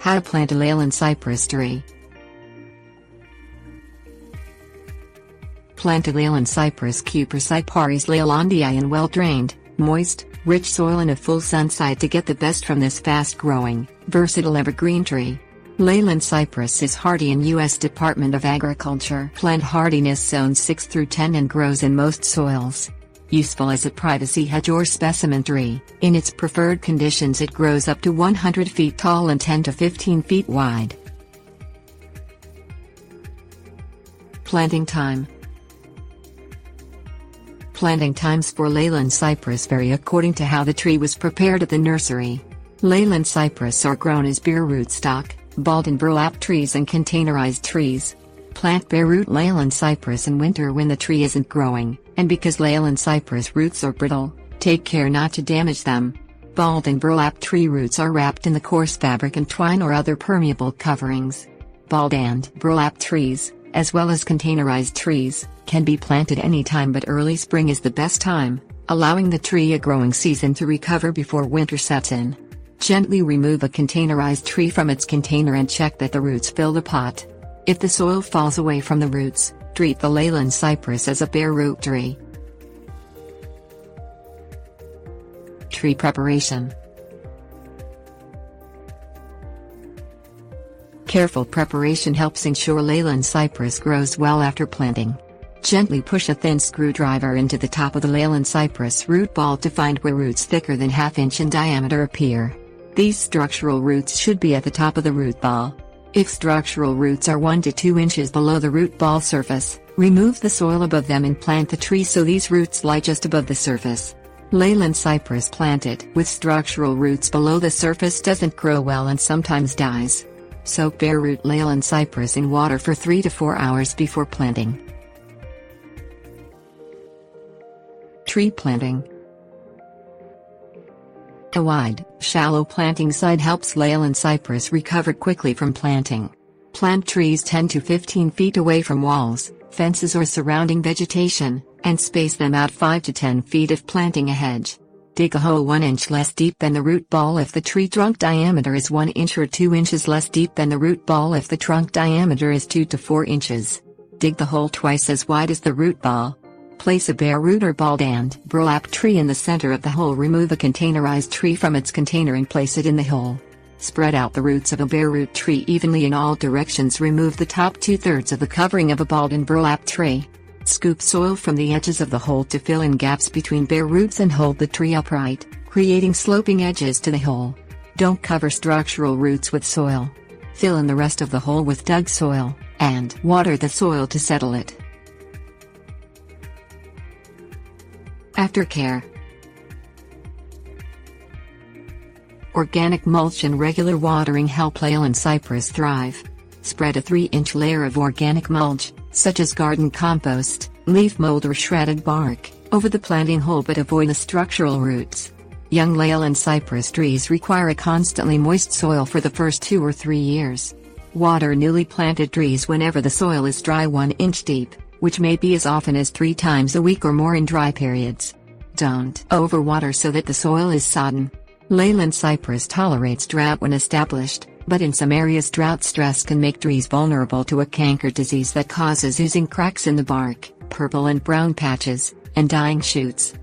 How to plant a Leyland cypress tree. Plant a Leyland cypress Cuprocyparis leylandii in well-drained, moist, rich soil in a full sun site to get the best from this fast-growing, versatile evergreen tree. Leyland cypress is hardy in U.S. Department of Agriculture plant hardiness zones 6 through 10 and grows in most soils. Useful as a privacy hedge or specimen tree, in its preferred conditions it grows up to 100 feet tall and 10 to 15 feet wide. Planting time. Planting times for Leyland cypress vary according to how the tree was prepared at the nursery. Leyland cypress are grown as bare rootstock, balled and burlap trees and containerized trees. Plant bare root Leyland cypress in winter when the tree isn't growing, and because Leyland cypress roots are brittle, take care not to damage them. Balled and burlap tree roots are wrapped in the coarse fabric and twine or other permeable coverings. Balled and burlap trees, as well as containerized trees, can be planted anytime, but early spring is the best time, allowing the tree a growing season to recover before winter sets in. Gently remove a containerized tree from its container and check that the roots fill the pot. If the soil falls away from the roots, treat the Leyland cypress as a bare root tree. Tree preparation. Careful preparation helps ensure Leyland cypress grows well after planting. Gently push a thin screwdriver into the top of the Leyland cypress root ball to find where roots thicker than ½ inch in diameter appear. These structural roots should be at the top of the root ball. If structural roots are 1 to 2 inches below the root ball surface, remove the soil above them and plant the tree so these roots lie just above the surface. Leyland cypress planted with structural roots below the surface doesn't grow well and sometimes dies. Soak bare root Leyland cypress in water for 3 to 4 hours before planting. Tree planting. A wide, shallow planting site helps Leyland cypress recover quickly from planting. Plant trees 10 to 15 feet away from walls, fences or surrounding vegetation, and space them out 5 to 10 feet if planting a hedge. Dig a hole 1 inch less deep than the root ball if the tree trunk diameter is 1 inch or 2 inches less deep than the root ball if the trunk diameter is 2 to 4 inches. Dig the hole twice as wide as the root ball. Place a bare root or balled and burlap tree in the center of the hole. Remove a containerized tree from its container and place it in the hole. Spread out the roots of a bare root tree evenly in all directions. Remove the top 2/3 of the covering of a balled and burlap tree. Scoop soil from the edges of the hole to fill in gaps between bare roots and hold the tree upright, creating sloping edges to the hole. Don't cover structural roots with soil. Fill in the rest of the hole with dug soil, and water the soil to settle it. Aftercare. Organic mulch and regular watering help Leyland cypress thrive. Spread a 3-inch layer of organic mulch, such as garden compost, leaf mold or shredded bark, over the planting hole, but avoid the structural roots. Young Leyland cypress trees require a constantly moist soil for the first 2 or 3 years. Water newly planted trees whenever the soil is dry 1 inch deep, which may be as often as 3 times a week or more in dry periods. Don't overwater so that the soil is sodden. Leyland cypress tolerates drought when established, but in some areas drought stress can make trees vulnerable to a canker disease that causes oozing cracks in the bark, purple and brown patches, and dying shoots.